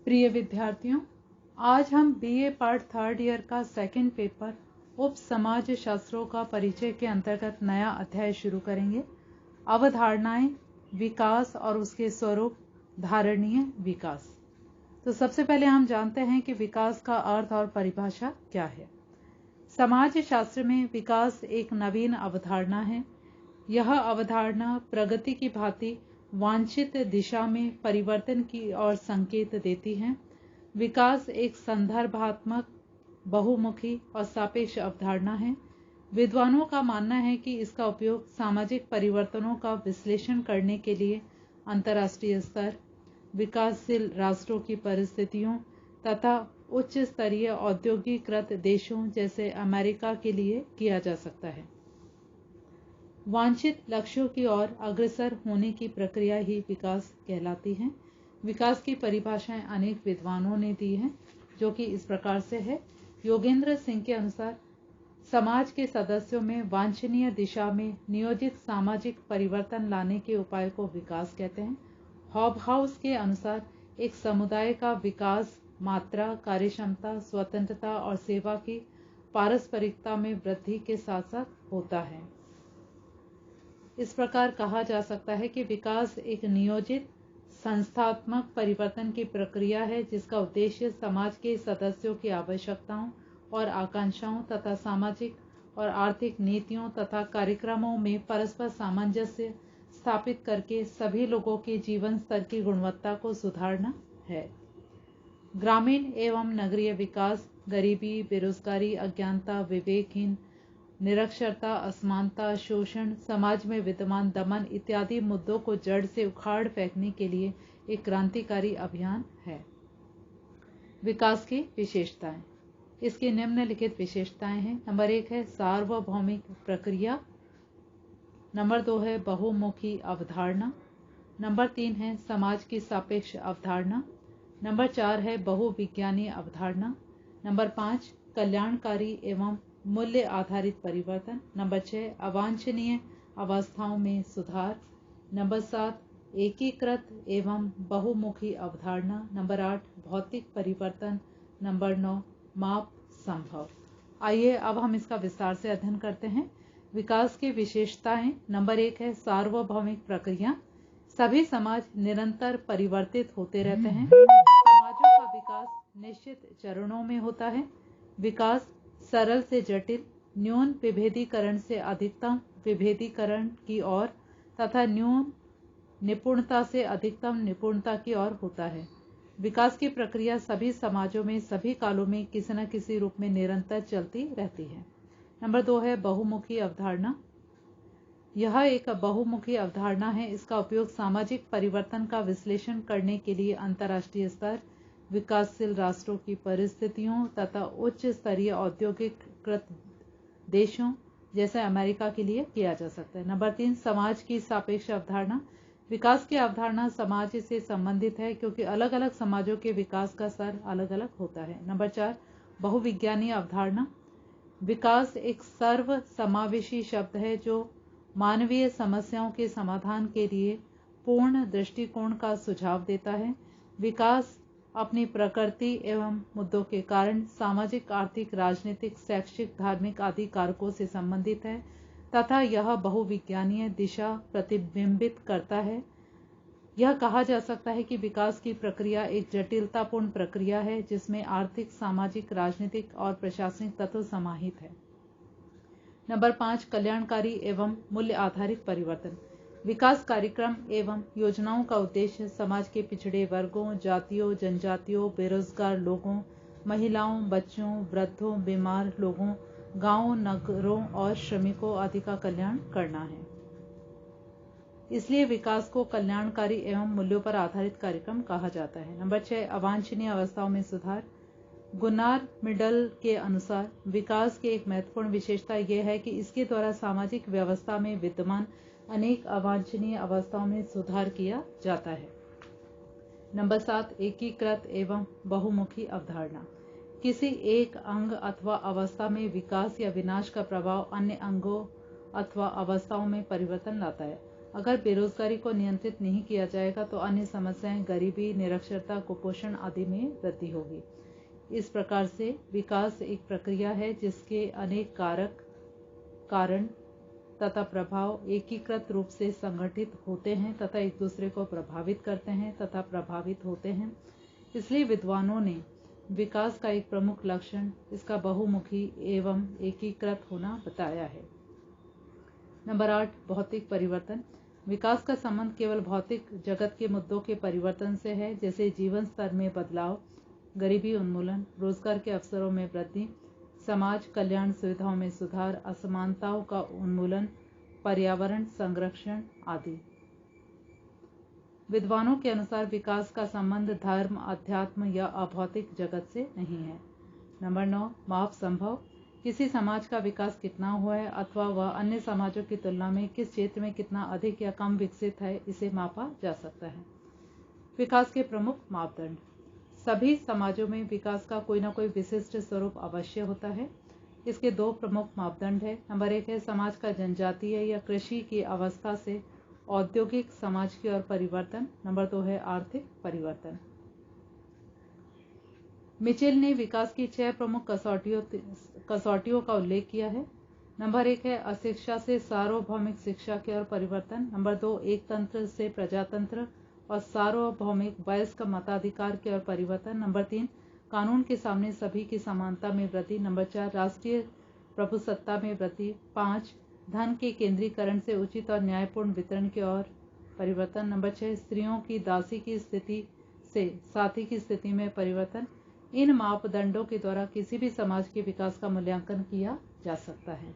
प्रिय विद्यार्थियों, आज हम बीए पार्ट थर्ड ईयर का सेकंड पेपर उप समाज शास्त्रों का परिचय के अंतर्गत नया अध्याय शुरू करेंगे। अवधारणाएं, विकास और उसके स्वरूप, धारणीय विकास। तो सबसे पहले हम जानते हैं कि विकास का अर्थ और परिभाषा क्या है। समाज शास्त्र में विकास एक नवीन अवधारणा है। यह अवधारणा प्रगति की भांति वांछित दिशा में परिवर्तन की ओर संकेत देती है। विकास एक संदर्भात्मक, बहुमुखी और सापेक्ष अवधारणा है। विद्वानों का मानना है कि इसका उपयोग सामाजिक परिवर्तनों का विश्लेषण करने के लिए अंतर्राष्ट्रीय स्तर, विकासशील राष्ट्रों की परिस्थितियों तथा उच्च स्तरीय औद्योगिकृत देशों जैसे अमेरिका के लिए किया जा सकता है। वांछित लक्ष्यों की ओर अग्रसर होने की प्रक्रिया ही विकास कहलाती है। विकास की परिभाषाएं अनेक विद्वानों ने दी हैं, जो कि इस प्रकार से है। योगेंद्र सिंह के अनुसार समाज के सदस्यों में वांछनीय दिशा में नियोजित सामाजिक परिवर्तन लाने के उपाय को विकास कहते हैं। हॉबहाउस के अनुसार एक समुदाय का विकास मात्रा, कार्यक्षमता, स्वतंत्रता और सेवा की पारस्परिकता में वृद्धि के साथ साथ होता है। इस प्रकार कहा जा सकता है कि विकास एक नियोजित संस्थात्मक परिवर्तन की प्रक्रिया है, जिसका उद्देश्य समाज के सदस्यों की आवश्यकताओं और आकांक्षाओं तथा सामाजिक और आर्थिक नीतियों तथा कार्यक्रमों में परस्पर सामंजस्य स्थापित करके सभी लोगों के जीवन स्तर की गुणवत्ता को सुधारना है। ग्रामीण एवं नगरीय विकास गरीबी, बेरोजगारी, अज्ञानता, विवेकहीन, निरक्षरता, असमानता, शोषण, समाज में विद्यमान दमन इत्यादि मुद्दों को जड़ से उखाड़ फेंकने के लिए एक क्रांतिकारी अभियान है। विकास की विशेषताएं। इसकी निम्नलिखित विशेषताएं हैं। नंबर 1 है सार्वभौमिक प्रक्रिया। नंबर 2 है बहुमुखी अवधारणा। नंबर 3 है समाज की सापेक्ष अवधारणा। नंबर 4 है बहुविज्ञानीय अवधारणा। नंबर 5 कल्याणकारी एवं मूल्य आधारित परिवर्तन। नंबर 6 अवांछनीय अवस्थाओं में सुधार। नंबर 7 एकीकृत एवं बहुमुखी अवधारणा। नंबर 8 भौतिक परिवर्तन। नंबर 9 माप संभव। आइए अब हम इसका विस्तार से अध्ययन करते हैं। विकास की विशेषताएं। नंबर 1 है सार्वभौमिक प्रक्रिया। सभी समाज निरंतर परिवर्तित होते रहते हैं। समाजों का विकास निश्चित चरणों में होता है। विकास सरल से जटिल, न्यून विभेदीकरण से अधिकतम विभेदीकरण की ओर तथा न्यून निपुणता से अधिकतम निपुणता की ओर होता है। विकास की प्रक्रिया सभी समाजों में सभी कालों में किसी न किसी रूप में निरंतर चलती रहती है। नंबर 2 है बहुमुखी अवधारणा। यह एक बहुमुखी अवधारणा है। इसका उपयोग सामाजिक परिवर्तन का विश्लेषण करने के लिए अंतर्राष्ट्रीय स्तर, विकासशील राष्ट्रों की परिस्थितियों तथा उच्च स्तरीय औद्योगिकृत देशों जैसे अमेरिका के लिए किया जा सकता है। नंबर 3 समाज की सापेक्ष अवधारणा। विकास की अवधारणा समाज से संबंधित है, क्योंकि अलग अलग समाजों के विकास का स्तर अलग अलग होता है। नंबर 4 बहुविज्ञानीय अवधारणा। विकास एक सर्व समावेशी शब्द है, जो मानवीय समस्याओं के समाधान के लिए पूर्ण दृष्टिकोण का सुझाव देता है। विकास अपनी प्रकृति एवं मुद्दों के कारण सामाजिक, आर्थिक, राजनीतिक, शैक्षिक, धार्मिक आदि कारकों से संबंधित है तथा यह बहुविज्ञानीय दिशा प्रतिबिंबित करता है। यह कहा जा सकता है कि विकास की प्रक्रिया एक जटिलतापूर्ण प्रक्रिया है, जिसमें आर्थिक, सामाजिक, राजनीतिक और प्रशासनिक तत्व समाहित है। नंबर 5 कल्याणकारी एवं मूल्य आधारित परिवर्तन। विकास कार्यक्रम एवं योजनाओं का उद्देश्य समाज के पिछड़े वर्गों, जातियों, जनजातियों, बेरोजगार लोगों, महिलाओं, बच्चों, वृद्धों, बीमार लोगों, गांवों, नगरों और श्रमिकों आदि का कल्याण करना है। इसलिए विकास को कल्याणकारी एवं मूल्यों पर आधारित कार्यक्रम कहा जाता है। नंबर 6 अवांछनीय अवस्थाओं में सुधार। गुनार मिडल के अनुसार विकास की एक महत्वपूर्ण विशेषता यह है कि इसके द्वारा सामाजिक व्यवस्था में विद्यमान अनेक अवांछनीय अवस्थाओं में सुधार किया जाता है। नंबर 7 एकीकृत एवं बहुमुखी अवधारणा। किसी एक अंग अथवा अवस्था में विकास या विनाश का प्रभाव अन्य अंगों अथवा अवस्थाओं में परिवर्तन लाता है। अगर बेरोजगारी को नियंत्रित नहीं किया जाएगा तो अन्य समस्याएं गरीबी, निरक्षरता, कुपोषण आदि में वृद्धि होगी। इस प्रकार से विकास एक प्रक्रिया है जिसके अनेक कारक, कारण तथा प्रभाव एकीकृत रूप से संगठित होते हैं तथा एक दूसरे को प्रभावित करते हैं तथा प्रभावित होते हैं। इसलिए विद्वानों ने विकास का एक प्रमुख लक्षण इसका बहुमुखी एवं एकीकृत होना बताया है। नंबर 8, भौतिक परिवर्तन। विकास का संबंध केवल भौतिक जगत के मुद्दों के परिवर्तन से है, जैसे जीवन स्तर में बदलाव, गरीबी उन्मूलन, रोजगार के अवसरों में वृद्धि, समाज कल्याण सुविधाओं में सुधार, असमानताओं का उन्मूलन, पर्यावरण संरक्षण आदि। विद्वानों के अनुसार विकास का संबंध धर्म, अध्यात्म या अभौतिक जगत से नहीं है। नंबर 9, माप संभव। किसी समाज का विकास कितना हुआ है अथवा वह अन्य समाजों की तुलना में किस क्षेत्र में कितना अधिक या कम विकसित है, इसे मापा जा सकता है। विकास के प्रमुख मापदंड। सभी समाजों में विकास का कोई ना कोई विशिष्ट स्वरूप अवश्य होता है। इसके 2 प्रमुख मापदंड है। नंबर 1 है समाज का जनजातीय या कृषि की अवस्था से औद्योगिक समाज की ओर परिवर्तन। नंबर 2 है आर्थिक परिवर्तन। मिचेल ने विकास की 6 प्रमुख कसौटियों का उल्लेख किया है। नंबर 1 है अशिक्षा से सार्वभौमिक शिक्षा की ओर परिवर्तन। नंबर 2, एक तंत्र से प्रजातंत्र और सार्वभौमिक वयस्क मताधिकार की ओर परिवर्तन। नंबर 3, कानून के सामने सभी की समानता में वृद्धि। नंबर 4, राष्ट्रीय प्रभुसत्ता में वृद्धि। 5, धन के केंद्रीकरण से उचित और न्यायपूर्ण वितरण की ओर परिवर्तन। नंबर 6, स्त्रियों की दासी की स्थिति से साथी की स्थिति में परिवर्तन। इन मापदंडों के द्वारा किसी भी समाज के विकास का मूल्यांकन किया जा सकता है।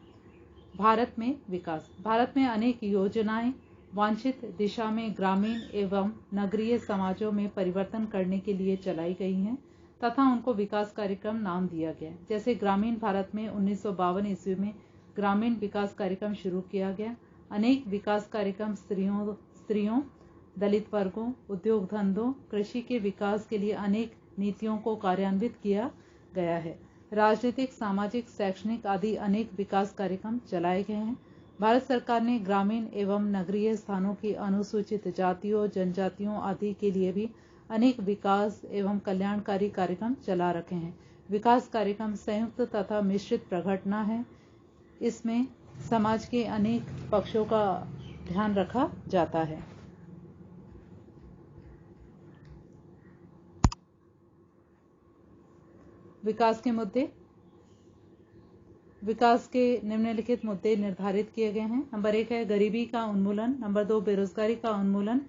भारत में विकास। भारत में अनेक योजनाएं वांछित दिशा में ग्रामीण एवं नगरीय समाजों में परिवर्तन करने के लिए चलाई गई हैं तथा उनको विकास कार्यक्रम नाम दिया गया। जैसे ग्रामीण भारत में 1952 ईस्वी में ग्रामीण विकास कार्यक्रम शुरू किया गया। अनेक विकास कार्यक्रम स्त्रियों, दलित वर्गों, उद्योग धंधों, कृषि के विकास के लिए अनेक नीतियों को कार्यान्वित किया गया है। राजनीतिक, सामाजिक, शैक्षणिक आदि अनेक विकास कार्यक्रम चलाए गए हैं। भारत सरकार ने ग्रामीण एवं नगरीय स्थानों की अनुसूचित जातियों, जनजातियों आदि के लिए भी अनेक विकास एवं कल्याणकारी कार्यक्रम चला रखे हैं। विकास कार्यक्रम संयुक्त तथा मिश्रित प्रघटना है। इसमें समाज के अनेक पक्षों का ध्यान रखा जाता है। विकास के मुद्दे। विकास के निम्नलिखित मुद्दे निर्धारित किए गए हैं। नंबर 1 है गरीबी का उन्मूलन। नंबर 2, बेरोजगारी का उन्मूलन।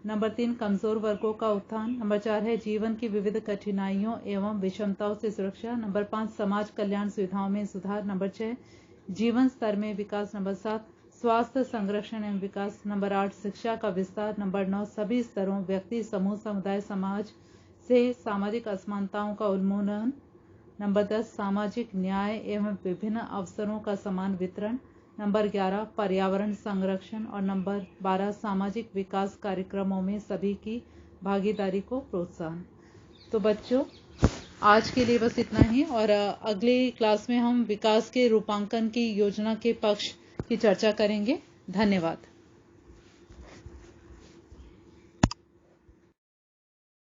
नंबर 3, कमजोर वर्गों का उत्थान। नंबर 4 है जीवन की विविध कठिनाइयों एवं विषमताओं से सुरक्षा। नंबर 5, समाज कल्याण सुविधाओं में सुधार। नंबर 6, जीवन स्तर में विकास। नंबर 7, स्वास्थ्य संरक्षण एवं विकास। नंबर 8, शिक्षा का विस्तार। नंबर 9, सभी स्तरों, व्यक्ति, समूह, समुदाय, समाज से सामाजिक असमानताओं का उन्मूलन। नंबर 10, सामाजिक न्याय एवं विभिन्न अवसरों का समान वितरण। नंबर 11, पर्यावरण संरक्षण और नंबर 12, सामाजिक विकास कार्यक्रमों में सभी की भागीदारी को प्रोत्साहन। तो बच्चों, आज के लिए बस इतना ही और अगली क्लास में हम विकास के रूपांकन की योजना के पक्ष की चर्चा करेंगे। धन्यवाद।